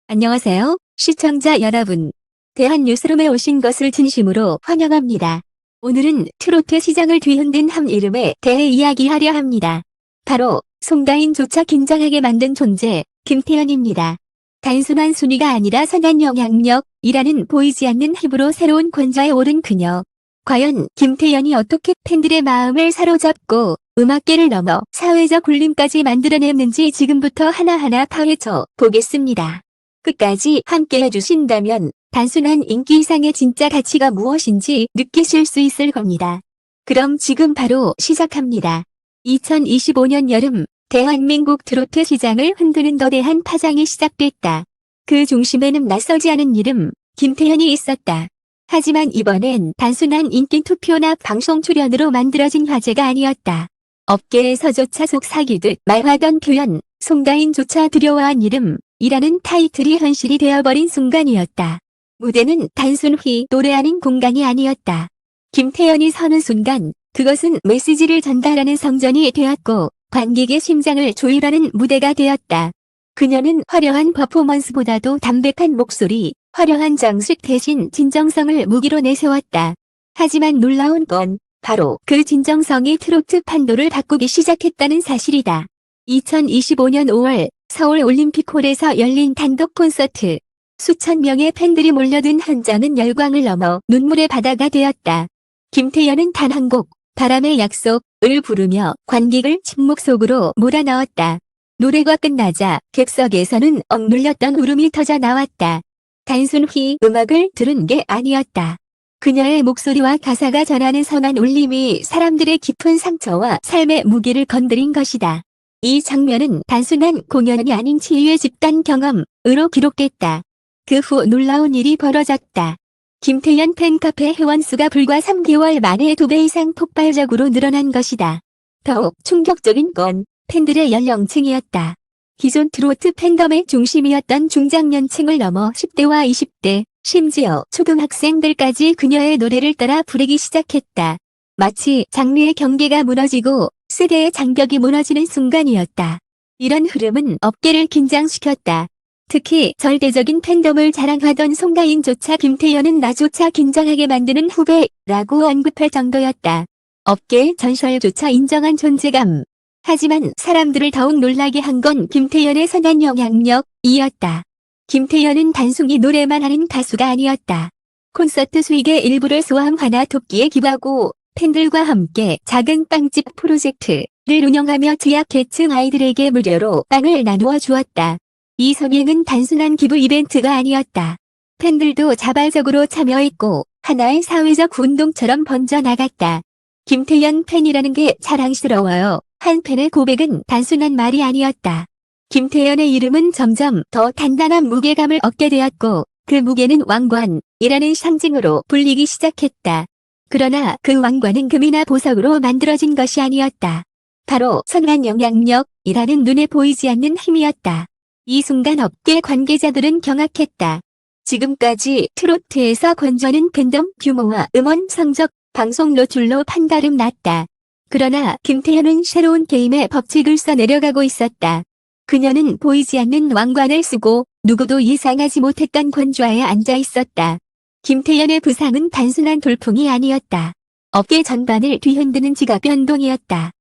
안녕하세요, 시청자 여러분. 대한뉴스룸에 오신 것을 진심으로 환영합니다. 오늘은 트로트 시장을 뒤흔든 한 이름에 대해 이야기하려 합니다. 바로 송가인조차 긴장하게 만든 존재, 김태연입니다. 단순한 순위가 아니라 선한 영향력이라는 보이지 않는 힘으로 새로운 권좌에 오른 그녀. 과연 김태연이 어떻게 팬들의 마음을 사로잡고 음악계를 넘어 사회적 울림까지 만들어냈는지 지금부터 하나하나 파헤쳐 보겠습니다. 끝까지 함께 해주신다면 단순한 인기 이상의 진짜 가치가 무엇인지 느끼실 수 있을 겁니다. 그럼 지금 바로 시작합니다. 2025년 여름, 대한민국 트로트 시장을 흔드는 거대한 파장이 시작됐다. 그 중심에는 낯설지 않은 이름, 김태연이 있었다. 하지만 이번엔 단순한 인기 투표나 방송 출연으로 만들어진 화제가 아니었다. 업계에서조차 속삭이듯 말하던 표현, 송가인조차 두려워한 이름, 이라는 타이틀이 현실이 되어버린 순간이었다. 무대는 단순히 노래하는 공간이 아니었다. 김태연이 서는 순간 그것은 메시지를 전달하는 성전이 되었고 관객의 심장을 조율하는 무대가 되었다. 그녀는 화려한 퍼포먼스보다도 담백한 목소리, 화려한 장식 대신 진정성을 무기로 내세웠다. 하지만 놀라운 건 바로 그 진정성이 트로트 판도를 바꾸기 시작했다는 사실이다. 2025년 5월 서울 올림픽홀에서 열린 단독 콘서트. 수천 명의 팬들이 몰려든 현장은 열광을 넘어 눈물의 바다가 되었다. 김태연은 단 한 곡, 바람의 약속을 부르며 관객을 침묵 속으로 몰아넣었다. 노래가 끝나자 객석에서는 억눌렸던 울음이 터져 나왔다. 단순히 음악을 들은 게 아니었다. 그녀의 목소리와 가사가 전하는 선한 울림이 사람들의 깊은 상처와 삶의 무게를 건드린 것이다. 이 장면은 단순한 공연이 아닌 치유의 집단 경험으로 기록됐다. 그 후 놀라운 일이 벌어졌다. 김태연 팬카페 회원수가 불과 3개월 만에 2배 이상 폭발적으로 늘어난 것이다. 더욱 충격적인 건 팬들의 연령층이었다. 기존 트로트 팬덤의 중심이었던 중장년층을 넘어 10대와 20대, 심지어 초등학생들까지 그녀의 노래를 따라 부르기 시작했다. 마치 장르의 경계가 무너지고 세대의 장벽이 무너지는 순간이었다. 이런 흐름은 업계를 긴장시켰다. 특히 절대적인 팬덤을 자랑하던 송가인조차 김태연은 나조차 긴장하게 만드는 후배라고 언급할 정도였다. 업계의 전설조차 인정한 존재감. 하지만 사람들을 더욱 놀라게 한 건 김태연의 선한 영향력이었다. 김태연은 단순히 노래만 하는 가수가 아니었다. 콘서트 수익의 일부를 소아암 하나 돕기에 기부하고 팬들과 함께 작은 빵집 프로젝트를 운영하며 취약계층 아이들에게 무료로 빵을 나누어 주었다. 이 성행은 단순한 기부 이벤트가 아니었다. 팬들도 자발적으로 참여했고 하나의 사회적 운동처럼 번져나갔다. 김태연 팬이라는 게 자랑스러워요. 한 팬의 고백은 단순한 말이 아니었다. 김태연의 이름은 점점 더 단단한 무게감을 얻게 되었고 그 무게는 왕관이라는 상징으로 불리기 시작했다. 그러나 그 왕관은 금이나 보석으로 만들어진 것이 아니었다. 바로 선한 영향력이라는 눈에 보이지 않는 힘이었다. 이 순간 업계 관계자들은 경악했다. 지금까지 트로트에서 건져는 팬덤 규모와 음원 성적, 방송 노출로 판가름 났다. 그러나 김태연은 새로운 게임의 법칙을 써내려가고 있었다. 그녀는 보이지 않는 왕관을 쓰고 누구도 예상하지 못했던 권좌에 앉아 있었다. 김태연의 부상은 단순한 돌풍이 아니었다. 업계 전반을 뒤흔드는 지각 변동이었다.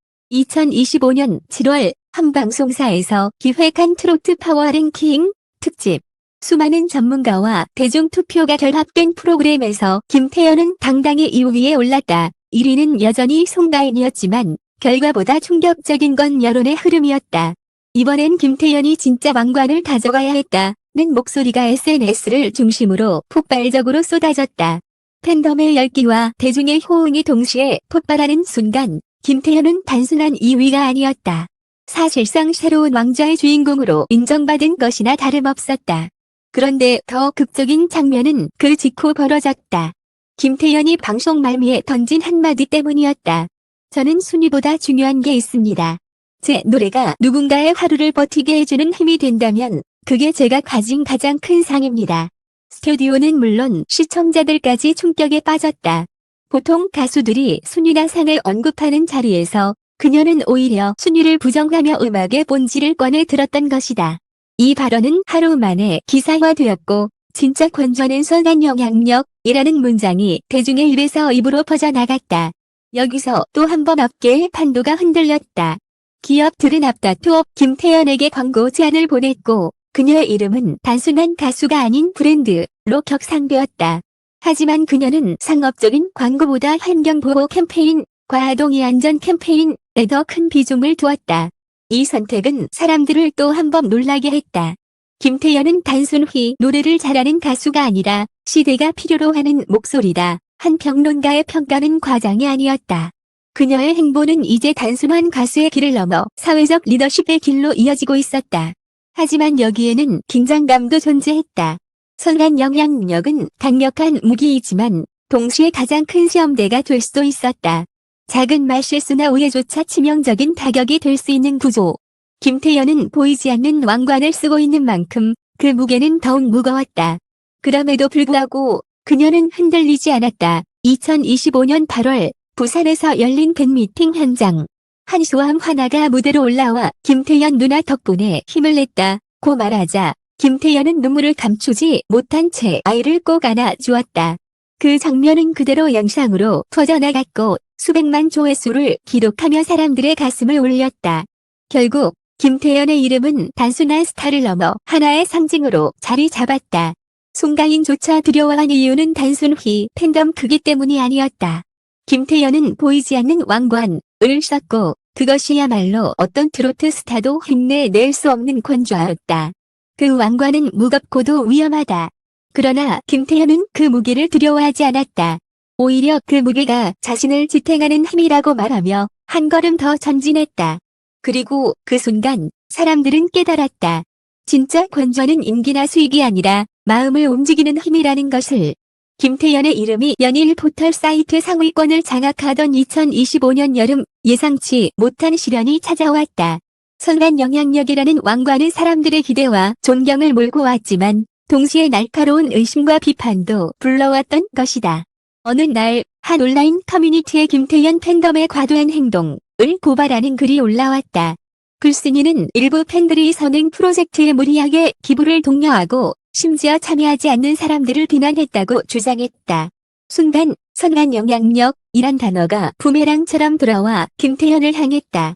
2025년 7월 한 방송사에서 기획한 트로트 파워 랭킹 특집. 수많은 전문가와 대중투표가 결합된 프로그램에서 김태연은 당당히 2위에 올랐다. 1위는 여전히 송가인이었지만 결과보다 충격적인 건 여론의 흐름이었다. 이번엔 김태연이 진짜 왕관을 가져가야 했다는 목소리가 SNS를 중심으로 폭발적으로 쏟아졌다. 팬덤의 열기와 대중의 호응이 동시에 폭발하는 순간 김태연은 단순한 2위가 아니었다. 사실상 새로운 왕좌의 주인공으로 인정받은 것이나 다름없었다. 그런데 더 극적인 장면은 그 직후 벌어졌다. 김태연이 방송 말미에 던진 한마디 때문이었다. 저는 순위보다 중요한 게 있습니다. 제 노래가 누군가의 하루를 버티게 해주는 힘이 된다면 그게 제가 가진 가장 큰 상입니다. 스튜디오는 물론 시청자들까지 충격에 빠졌다. 보통 가수들이 순위나 상을 언급하는 자리에서 그녀는 오히려 순위를 부정하며 음악의 본질을 꺼내 들었던 것이다. 이 발언은 하루 만에 기사화되었고 진짜 건전은 선한 영향력이라는 문장이 대중의 입에서 입으로 퍼져나갔다. 여기서 또 한 번 업계의 판도가 흔들렸다. 기업들은 앞다투어 김태연에게 광고 제안을 보냈고 그녀의 이름은 단순한 가수가 아닌 브랜드로 격상되었다. 하지만 그녀는 상업적인 광고보다 환경보호 캠페인, 과아동이 안전 캠페인에 더 큰 비중을 두었다. 이 선택은 사람들을 또 한 번 놀라게 했다. 김태연은 단순히 노래를 잘하는 가수가 아니라 시대가 필요로 하는 목소리다. 한 평론가의 평가는 과장이 아니었다. 그녀의 행보는 이제 단순한 가수의 길을 넘어 사회적 리더십의 길로 이어지고 있었다. 하지만 여기에는 긴장감도 존재했다. 선한 영향력은 강력한 무기이지만 동시에 가장 큰 시험대가 될 수도 있었다. 작은 말실수나 오해조차 치명적인 타격이 될 수 있는 구조. 김태연은 보이지 않는 왕관을 쓰고 있는 만큼 그 무게는 더욱 무거웠다. 그럼에도 불구하고 그녀는 흔들리지 않았다. 2025년 8월 부산에서 열린 팬미팅 현장. 한수와 화나가 무대로 올라와 김태연 누나 덕분에 힘을 냈다고 말하자 김태연은 눈물을 감추지 못한 채 아이를 꼭 안아주었다. 그 장면은 그대로 영상으로 퍼져나갔고 수백만 조회수를 기록하며 사람들의 가슴을 울렸다. 결국 김태연의 이름은 단순한 스타를 넘어 하나의 상징으로 자리 잡았다. 송가인조차 두려워한 이유는 단순히 팬덤 크기 때문이 아니었다. 김태연은 보이지 않는 왕관을 썼고 그것이야말로 어떤 트로트 스타도 흉내낼 수 없는 권좌였다. 그 왕관은 무겁고도 위험하다. 그러나 김태연은 그 무게를 두려워하지 않았다. 오히려 그 무게가 자신을 지탱하는 힘이라고 말하며 한 걸음 더 전진했다. 그리고 그 순간 사람들은 깨달았다. 진짜 권좌는 인기나 수익이 아니라 마음을 움직이는 힘이라는 것을. 김태연의 이름이 연일 포털 사이트 상위권을 장악하던 2025년 여름 예상치 못한 시련이 찾아왔다. 선한 영향력이라는 왕관은 사람들의 기대와 존경을 몰고 왔지만 동시에 날카로운 의심과 비판도 불러왔던 것이다. 어느 날 한 온라인 커뮤니티에 김태연 팬덤의 과도한 행동을 고발하는 글이 올라왔다. 글쓴이는 일부 팬들이 선행 프로젝트에 무리하게 기부를 독려하고 심지어 참여하지 않는 사람들을 비난했다고 주장했다. 순간 선한 영향력이란 단어가 부메랑처럼 돌아와 김태연을 향했다.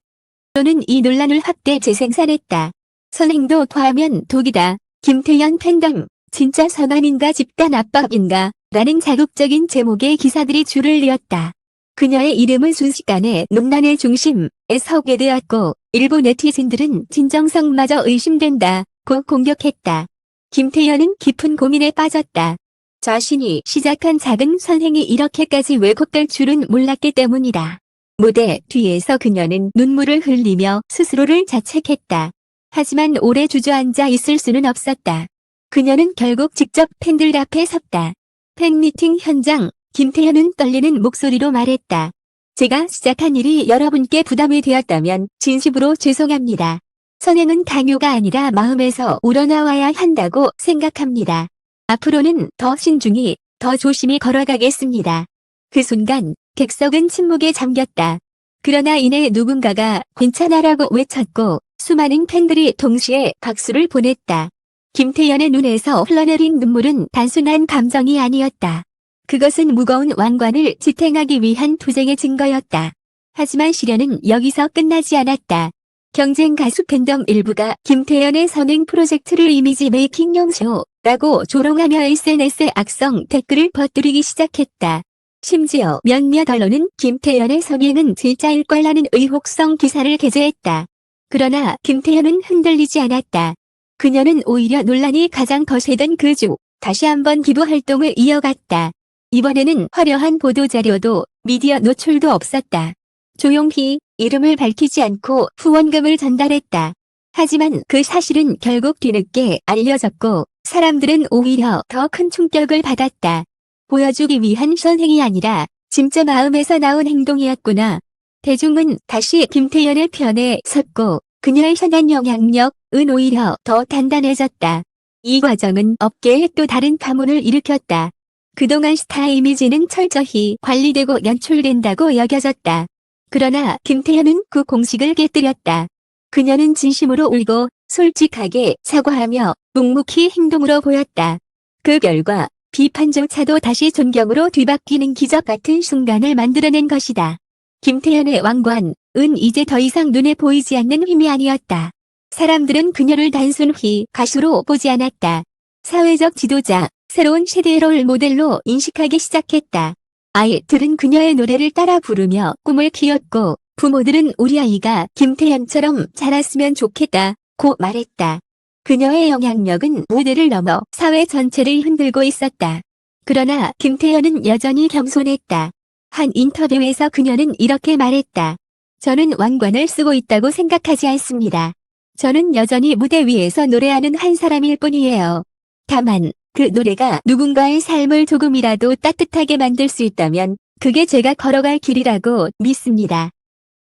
또는 이 논란을 확대 재생산했다. 선행도 더하면 독이다. 김태연 팬덤 진짜 선한인가 집단 압박인가 라는 자극적인 제목의 기사들이 줄을 이었다. 그녀의 이름은 순식간에 논란의 중심에 서게 되었고 일부 네티즌들은 진정성마저 의심된다고 공격했다. 김태연은 깊은 고민에 빠졌다. 자신이 시작한 작은 선행이 이렇게까지 왜곡될 줄은 몰랐기 때문이다. 무대 뒤에서 그녀는 눈물을 흘리며 스스로를 자책했다. 하지만 오래 주저앉아 있을 수는 없었다. 그녀는 결국 직접 팬들 앞에 섰다. 팬미팅 현장, 김태연은 떨리는 목소리로 말했다. 제가 시작한 일이 여러분께 부담이 되었다면 진심으로 죄송합니다. 선행은 강요가 아니라 마음에서 우러나와야 한다고 생각합니다. 앞으로는 더 신중히, 더 조심히 걸어가겠습니다. 그 순간 객석은 침묵에 잠겼다. 그러나 이내 누군가가 괜찮아라고 외쳤고 수많은 팬들이 동시에 박수를 보냈다. 김태연의 눈에서 흘러내린 눈물은 단순한 감정이 아니었다. 그것은 무거운 왕관을 지탱하기 위한 투쟁의 증거였다. 하지만 시련은 여기서 끝나지 않았다. 경쟁 가수 팬덤 일부가 김태연의 선행 프로젝트를 이미지 메이킹 영쇼라고 조롱하며 SNS에 악성 댓글을 퍼뜨리기 시작했다. 심지어 몇몇 언론은 김태연의 선행은 진짜일 거라는 의혹성 기사를 게재했다. 그러나 김태연은 흔들리지 않았다. 그녀는 오히려 논란이 가장 거세던 그 주 다시 한번 기부 활동을 이어갔다. 이번에는 화려한 보도자료도 미디어 노출도 없었다. 조용히 이름을 밝히지 않고 후원금을 전달했다. 하지만 그 사실은 결국 뒤늦게 알려졌고 사람들은 오히려 더 큰 충격을 받았다. 보여주기 위한 선행이 아니라 진짜 마음에서 나온 행동이었구나. 대중은 다시 김태연의 편에 섰고 그녀의 선한 영향력은 오히려 더 단단해졌다. 이 과정은 업계에 또 다른 파문을 일으켰다. 그동안 스타 이미지는 철저히 관리되고 연출된다고 여겨졌다. 그러나 김태연은 그 공식을 깨뜨렸다. 그녀는 진심으로 울고 솔직하게 사과하며 묵묵히 행동으로 보였다. 그 결과 비판조차도 다시 존경으로 뒤바뀌는 기적 같은 순간을 만들어낸 것이다. 김태현의 왕관은 이제 더 이상 눈에 보이지 않는 힘이 아니었다. 사람들은 그녀를 단순히 가수로 보지 않았다. 사회적 지도자, 새로운 세대의 롤 모델로 인식하기 시작했다. 아이들은 그녀의 노래를 따라 부르며 꿈을 키웠고 부모들은 우리 아이가 김태현처럼 자랐으면 좋겠다고 말했다. 그녀의 영향력은 무대를 넘어 사회 전체를 흔들고 있었다. 그러나 김태현은 여전히 겸손했다. 한 인터뷰에서 그녀는 이렇게 말했다. 저는 왕관을 쓰고 있다고 생각하지 않습니다. 저는 여전히 무대 위에서 노래하는 한 사람일 뿐이에요. 다만 그 노래가 누군가의 삶을 조금이라도 따뜻하게 만들 수 있다면 그게 제가 걸어갈 길이라고 믿습니다.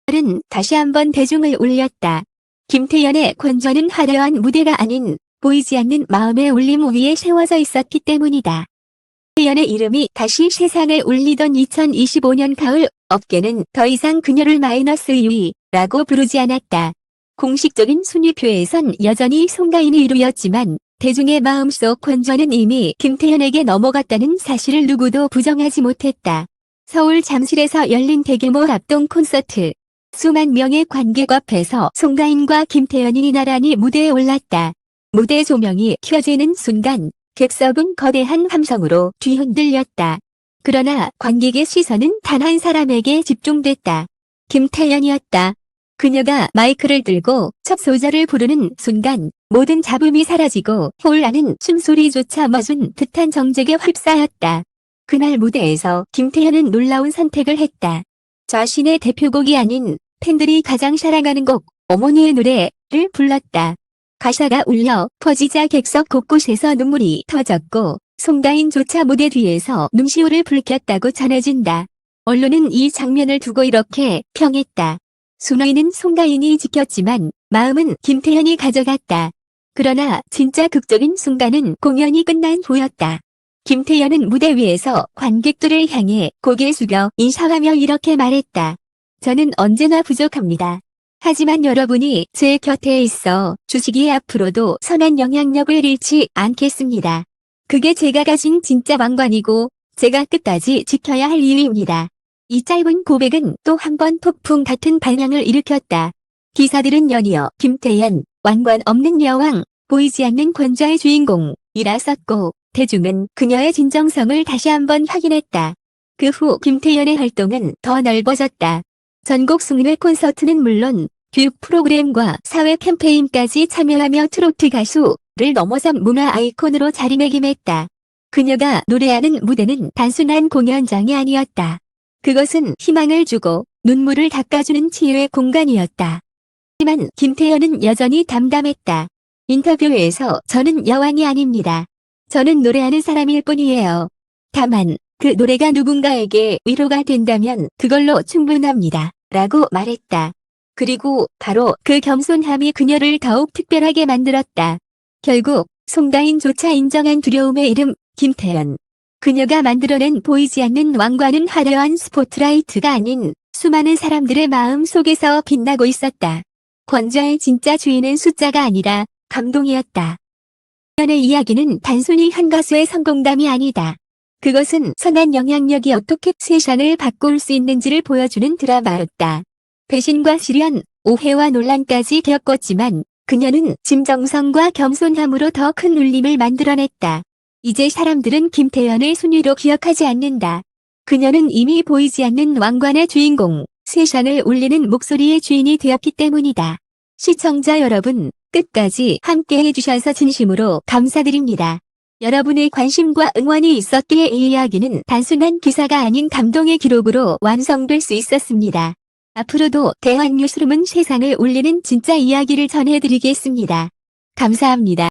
는 다시 한번 대중을 울렸다. 김태현의 권좌는 화려한 무대가 아닌 보이지 않는 마음의 울림 위에 세워져 있었기 때문이다. 김태현의 이름이 다시 세상에 울리던 2025년 가을, 업계는 더 이상 그녀를 마이너스 2위라고 부르지 않았다. 공식적인 순위표에선 여전히 송가인이 1위였지만 대중의 마음속 권좌는 이미 김태현에게 넘어갔다는 사실을 누구도 부정하지 못했다. 서울 잠실에서 열린 대규모 합동 콘서트. 수만 명의 관객 앞에서 송가인과 김태현이 나란히 무대에 올랐다. 무대 조명이 켜지는 순간 객석은 거대한 함성으로 뒤흔들렸다. 그러나 관객의 시선은 단 한 사람에게 집중됐다. 김태현이었다. 그녀가 마이크를 들고 첫 소절을 부르는 순간 모든 잡음이 사라지고 홀 안은 숨소리조차 멎은 듯한 정적에 휩싸였다. 그날 무대에서 김태현은 놀라운 선택을 했다. 자신의 대표곡이 아닌 팬들이 가장 사랑하는 곡 어머니의 노래를 불렀다. 가사가 울려 퍼지자 객석 곳곳에서 눈물이 터졌고 송가인조차 무대 뒤에서 눈시울을 붉혔다고 전해진다. 언론은 이 장면을 두고 이렇게 평했다. 순위는 송가인이 지켰지만 마음은 김태현이 가져갔다. 그러나 진짜 극적인 순간은 공연이 끝난 후였다. 김태현은 무대 위에서 관객들을 향해 고개 숙여 인사하며 이렇게 말했다. 저는 언제나 부족합니다. 하지만 여러분이 제 곁에 있어 주시기에 앞으로도 선한 영향력을 잃지 않겠습니다. 그게 제가 가진 진짜 왕관이고 제가 끝까지 지켜야 할 이유입니다. 이 짧은 고백은 또 한 번 폭풍 같은 반향을 일으켰다. 기사들은 연이어 김태현, 왕관 없는 여왕, 보이지 않는 권좌의 주인공이라 썼고 대중은 그녀의 진정성을 다시 한번 확인했다. 그 후 김태현의 활동은 더 넓어졌다. 전국 숭례 콘서트는 물론 교육 프로그램과 사회 캠페인까지 참여하며 트로트 가수를 넘어선 문화 아이콘으로 자리매김했다. 그녀가 노래하는 무대는 단순한 공연장이 아니었다. 그것은 희망을 주고 눈물을 닦아주는 치유의 공간이었다. 하지만 김태현은 여전히 담담했다. 인터뷰에서 저는 여왕이 아닙니다. 저는 노래하는 사람일 뿐이에요. 다만 그 노래가 누군가에게 위로가 된다면 그걸로 충분합니다. 라고 말했다. 그리고 바로 그 겸손함이 그녀를 더욱 특별하게 만들었다. 결국 송가인조차 인정한 두려움의 이름 김태현. 그녀가 만들어낸 보이지 않는 왕관은 화려한 스포트라이트가 아닌 수많은 사람들의 마음 속에서 빛나고 있었다. 권좌의 진짜 주인은 숫자가 아니라 감동이었다. 김태현의 이야기는 단순히 한 가수의 성공담이 아니다. 그것은 선한 영향력이 어떻게 세상을 바꿀 수 있는지를 보여주는 드라마였다. 배신과 시련, 오해와 논란까지 겪었지만 그녀는 진정성과 겸손함으로 더 큰 울림을 만들어냈다. 이제 사람들은 김태현을 순위로 기억하지 않는다. 그녀는 이미 보이지 않는 왕관의 주인공, 세상을 울리는 목소리의 주인이 되었기 때문이다. 시청자 여러분, 끝까지 함께해 주셔서 진심으로 감사드립니다. 여러분의 관심과 응원이 있었기에 이 이야기는 단순한 기사가 아닌 감동의 기록으로 완성될 수 있었습니다. 앞으로도 대한뉴스룸은 세상을 울리는 진짜 이야기를 전해드리겠습니다. 감사합니다.